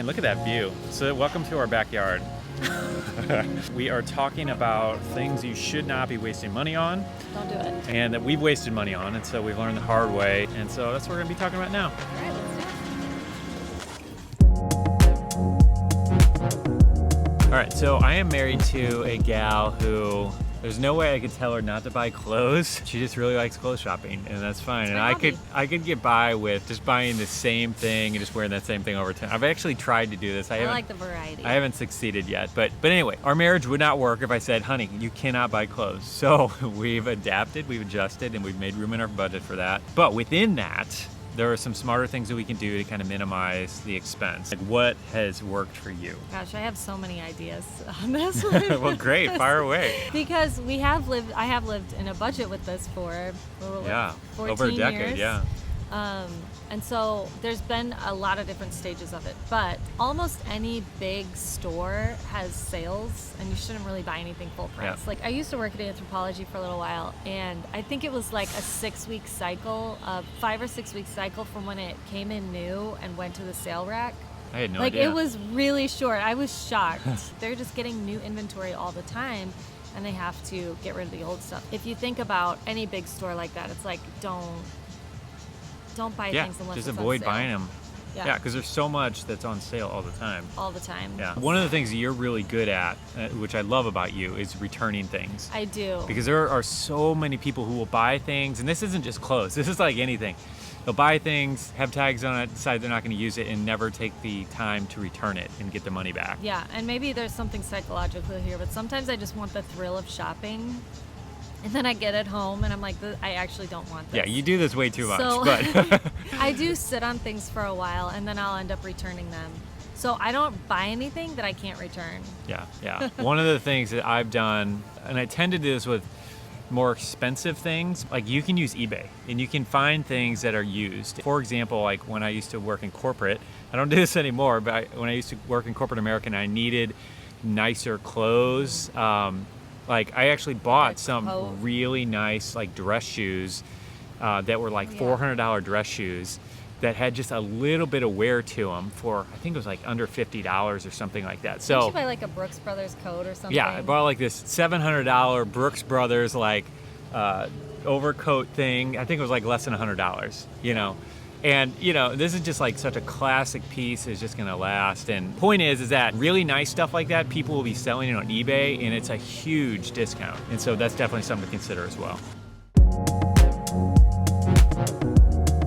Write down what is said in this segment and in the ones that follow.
Man, look at that view. So welcome to our backyard. We are talking about things you should not be wasting money on. Don't do it. And that we've wasted money on, and so we've learned the hard way. And so that's what we're gonna be talking about now. All right, let's do it. All right, so I am married to a gal who there's no way I could tell her not to buy clothes. She just really likes clothes shopping, and that's fine. And I could get by with just buying the same thing and just wearing that same thing over time. I've actually tried to do this. I like the variety. I haven't succeeded yet, but anyway, our marriage would not work if I said, honey, you cannot buy clothes. So we've adapted, we've adjusted, and we've made room in our budget for that. But within that, there are some smarter things that we can do to kind of minimize the expense. Like, what has worked for you? Gosh, I have so many ideas on this. Well, great, fire away. Because I have lived in a budget with this for 14 over a decade, years. yeah. And so there's been a lot of different stages of it, but almost any big store has sales, and you shouldn't really buy anything full price. Yeah. Like, I used to work at Anthropologie for a little while, and I think it was like a 5 or 6 week cycle from when it came in new and went to the sale rack. I had no idea. It was really short. I was shocked. They're just getting new inventory all the time, and they have to get rid of the old stuff. If you think about any big store like that, it's like, don't buy things unless just it's avoid on sale. buying them. Yeah, because there's so much that's on sale all the time. all the time. Yeah. One of the things that you're really good at, which I love about you, is returning things. I do. Because there are so many people who will buy things, and this isn't just clothes, this is like anything. They'll buy things, have tags on it, decide they're not going to use it, and never take the time to return it and get the money back. Yeah, and maybe there's something psychological here, but sometimes I just want the thrill of shopping. And then I get it home and I'm like, I actually don't want this. Yeah, you do this way too much. So, but I do sit on things for a while and then I'll end up returning them. So I don't buy anything that I can't return. Yeah. One of the things that I've done, and I tend to do this with more expensive things, like you can use eBay and you can find things that are used. For example, like when I used to work in corporate, I don't do this anymore, but when I used to work in corporate America and I needed nicer clothes, like I actually bought some really nice like dress shoes that were like $400 dress shoes that had just a little bit of wear to them for, I think it was like under $50 or something like that. So did you buy like a Brooks Brothers coat or something? Yeah, I bought like this $700 Brooks Brothers like overcoat thing. I think it was like less than $100, you know. And, you know, this is just like such a classic piece. It's just going to last. And point is that really nice stuff like that, people will be selling it on eBay, and it's a huge discount. And so that's definitely something to consider as well.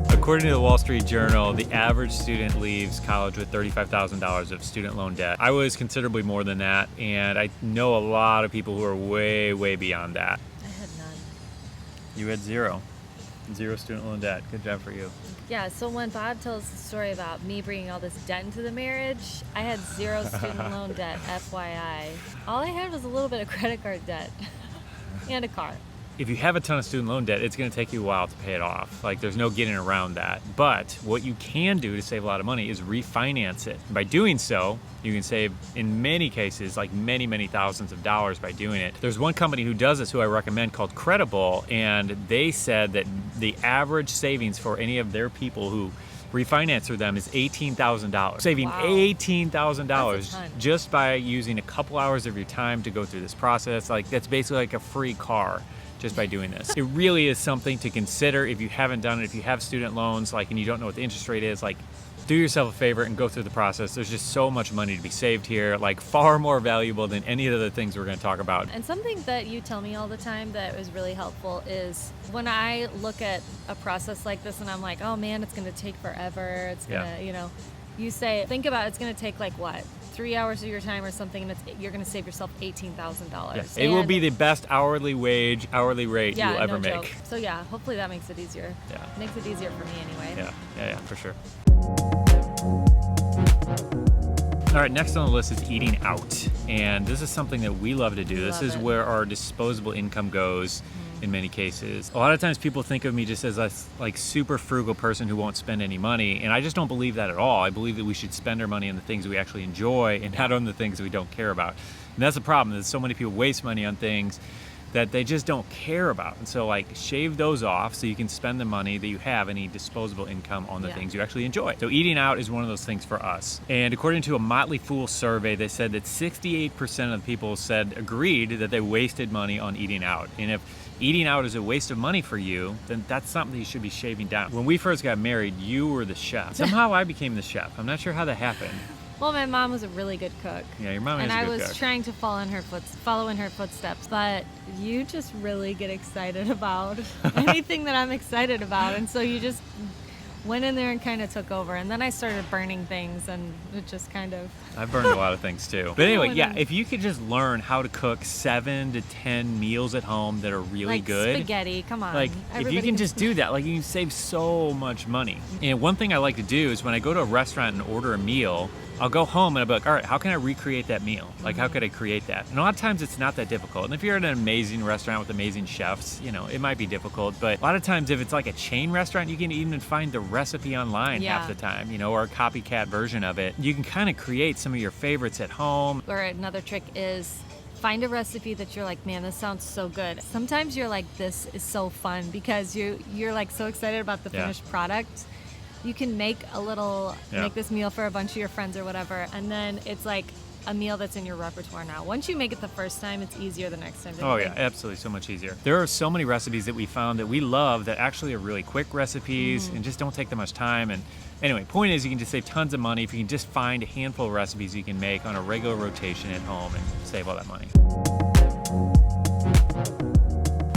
According to the Wall Street Journal, the average student leaves college with $35,000 of student loan debt. I was considerably more than that, and I know a lot of people who are way, way beyond that. I had none. You had zero student loan debt. Good job for you. Yeah, so when Bob tells the story about me bringing all this debt into the marriage, I had zero student loan debt, FYI. All I had was a little bit of credit card debt and a car. If you have a ton of student loan debt, it's going to take you a while to pay it off. Like, there's no getting around that. But what you can do to save a lot of money is refinance it. By doing so, you can save, in many cases, like many, many thousands of dollars by doing it. There's one company who does this who I recommend called Credible, and they said that the average savings for any of their people who refinance through them is $18,000. Saving $18,000 just by using a couple hours of your time to go through this process. Like, that's basically like a free car just by doing this. It really is something to consider if you haven't done it. If you have student loans, like, and you don't know what the interest rate is, like, do yourself a favor and go through the process. There's just so much money to be saved here, like far more valuable than any of the things we're going to talk about. And something that you tell me all the time that was really helpful is when I look at a process like this and I'm like, oh man, it's going to take forever. It's going to, you know, you say, think about it's going to take like what? 3 hours of your time or something, and you're going to save yourself $18,000. Yes, it will be the best hourly rate you'll ever make. Joke. So yeah, hopefully that makes it easier. Yeah, it makes it easier for me anyway. Yeah, for sure. All right, next on the list is eating out, and this is something that we love to do. This is where our disposable income goes. In many cases, a lot of times people think of me just as a like super frugal person who won't spend any money, and I just don't believe that at all. I believe that we should spend our money on the things we actually enjoy and not on the things we don't care about. And that's the problem, that so many people waste money on things that they just don't care about. And so like shave those off so you can spend the money that you have, any disposable income, on the things you actually enjoy. So eating out is one of those things for us. And according to a Motley Fool survey, they said that 68% of the people agreed that they wasted money on eating out. And if eating out is a waste of money for you, then that's something you should be shaving down. When we first got married, you were the chef. Somehow I became the chef. I'm not sure how that happened. Well, my mom was a really good cook. Yeah, your mom is a good cook. And I was trying to follow in her footsteps. But you just really get excited about anything that I'm excited about. And so you just went in there and kind of took over. And then I started burning things, and it just kind of... I've burned a lot of things too. But anyway, yeah, if you could just learn how to cook 7 to 10 meals at home that are really good. Like spaghetti, come on. Like, if you can just do that, like, you can save so much money. And one thing I like to do is when I go to a restaurant and order a meal, I'll go home and I'll be like, all right, how can I recreate that meal? Like, how could I create that? And a lot of times it's not that difficult. And if you're at an amazing restaurant with amazing chefs, you know, it might be difficult. But a lot of times if it's like a chain restaurant, you can even find the recipe online half the time, you know, or a copycat version of it. You can kind of create some of your favorites at home. Or another trick is find a recipe that you're like, man, this sounds so good. Sometimes you're like, this is so fun because you're like so excited about the finished product. You can make make this meal for a bunch of your friends or whatever, and then it's like a meal that's in your repertoire now. Once you make it the first time, it's easier the next time. Oh yeah, absolutely, so much easier. There are so many recipes that we found that we love that actually are really quick recipes and just don't take that much time. And anyway, point is you can just save tons of money if you can just find a handful of recipes you can make on a regular rotation at home and save all that money.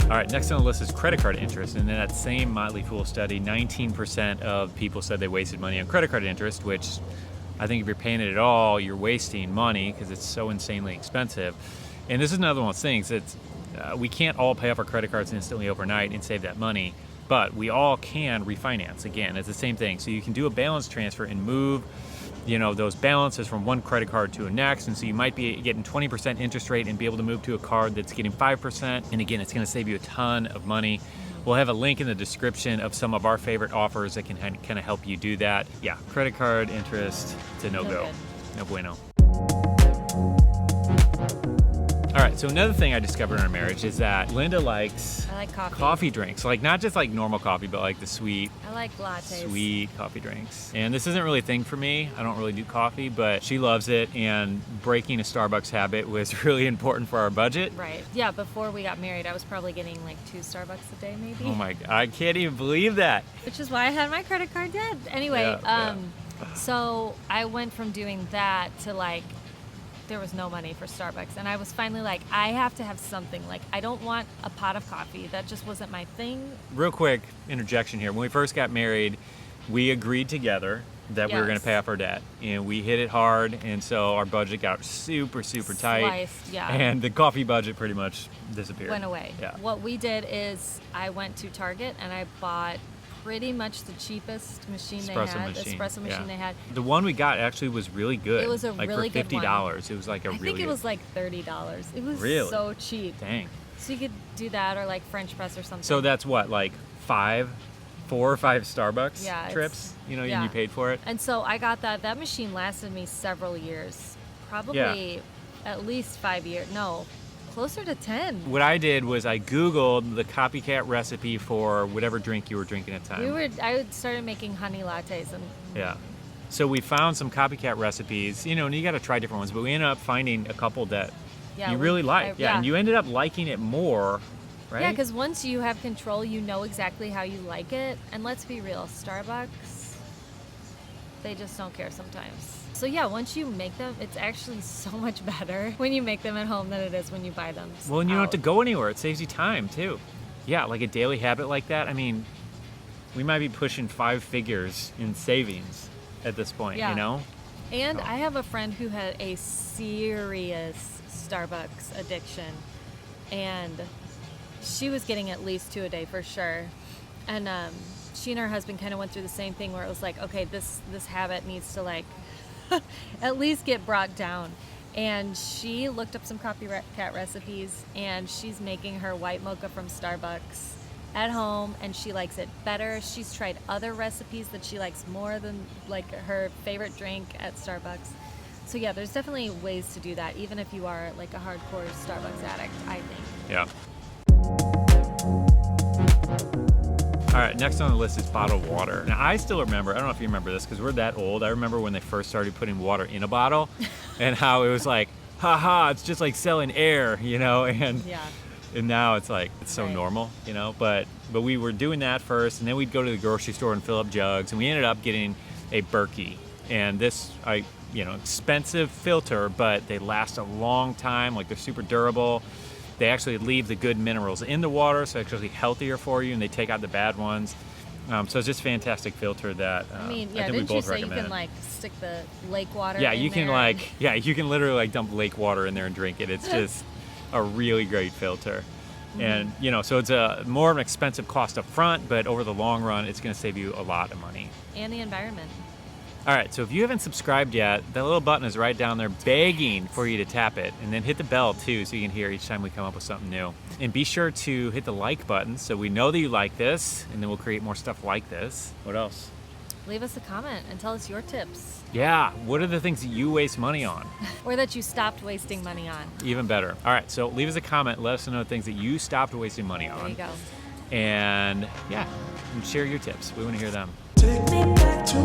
All right, next on the list is credit card interest. And in that same Motley Fool study, 19% of people said they wasted money on credit card interest, which I think if you're paying it at all, you're wasting money because it's so insanely expensive. And this is another one of those things that we can't all pay off our credit cards instantly overnight and save that money, but we all can refinance. Again, it's the same thing. So you can do a balance transfer and move, you know, those balances from one credit card to a next. And so you might be getting 20% interest rate and be able to move to a card that's getting 5%. And again, it's going to save you a ton of money. We'll have a link in the description of some of our favorite offers that can kind of help you do that. Yeah, credit card interest to no go. No bueno. All right, so another thing I discovered in our marriage is that Linda likes coffee drinks. Like not just like normal coffee, but like the sweet. I like lattes. Sweet coffee drinks. And this isn't really a thing for me. I don't really do coffee, but she loves it. And breaking a Starbucks habit was really important for our budget. Right. Yeah, before we got married, I was probably getting like 2 Starbucks a day maybe. Oh my God, I can't even believe that. Which is why I had my credit card dead. Anyway, so I went from doing that to like, there was no money for Starbucks, and I was finally like, I have to have something. Like, I don't want a pot of coffee. That just wasn't my thing. Real quick interjection here. When we first got married, we agreed together that we were going to pay off our debt, and we hit it hard, and so our budget got super tight. Sliced, yeah. And the coffee budget pretty much disappeared. Went away. Yeah. What we did is I went to Target and I bought pretty much the cheapest espresso machine they had. The one we got actually was really good. It was a like really for $50. good one. It was like a I think it was like $30. It was so cheap. Dang. So you could do that or like French press or something. So that's what, like 4 or 5 Starbucks trips, you know, and you paid for it? And so I got that. That machine lasted me several years. Probably at least 5 years. No, closer to 10. What I did was I Googled the copycat recipe for whatever drink you were drinking at the time. I started making honey lattes. And So we found some copycat recipes, you know, and you got to try different ones, but we ended up finding a couple that you really liked. And you ended up liking it more, right? Yeah, because once you have control, you know exactly how you like it. And let's be real, Starbucks, they just don't care sometimes. So yeah, once you make them, it's actually so much better when you make them at home than it is when you buy them. Well, and you don't have to go anywhere. It saves you time too. Yeah, like a daily habit like that. I mean, we might be pushing 5 figures in savings at this point, you know? And I have a friend who had a serious Starbucks addiction, and she was getting at least 2 a day for sure. And she and her husband kind of went through the same thing where it was like, okay, this habit needs to like at least get brought down. And she looked up some copycat recipes, and she's making her white mocha from Starbucks at home, and she likes it better. She's tried other recipes that she likes more than like her favorite drink at Starbucks. So yeah, there's definitely ways to do that, even if you are like a hardcore Starbucks addict, I think. Yeah. All right, next on the list is bottled water. Now, I still remember, I don't know if you remember this because we're that old. I remember when they first started putting water in a bottle and how it was like, haha, it's just like selling air, you know? And now it's like, it's so normal, you know? But we were doing that first, and then we'd go to the grocery store and fill up jugs, and we ended up getting a Berkey. And this, expensive filter, but they last a long time. Like, they're super durable. They actually leave the good minerals in the water, so it's actually healthier for you, and they take out the bad ones. So it's just a fantastic filter that I think we both recommend. You can like stick the lake water Yeah, in you can there you can literally like dump lake water in there and drink it. It's just a really great filter. And so it's a more of an expensive cost up front, but over the long run, it's going to save you a lot of money. And the environment. All right, so if you haven't subscribed yet, that little button is right down there begging for you to tap it, and then hit the bell too so you can hear each time we come up with something new. And be sure to hit the like button so we know that you like this, and then we'll create more stuff like this. What else? Leave us a comment and tell us your tips. Yeah, what are the things that you waste money on? Or that you stopped wasting money on. Even better. All right, so leave us a comment, let us know things that you stopped wasting money on. There you go. And yeah, and share your tips. We want to hear them. Take me back to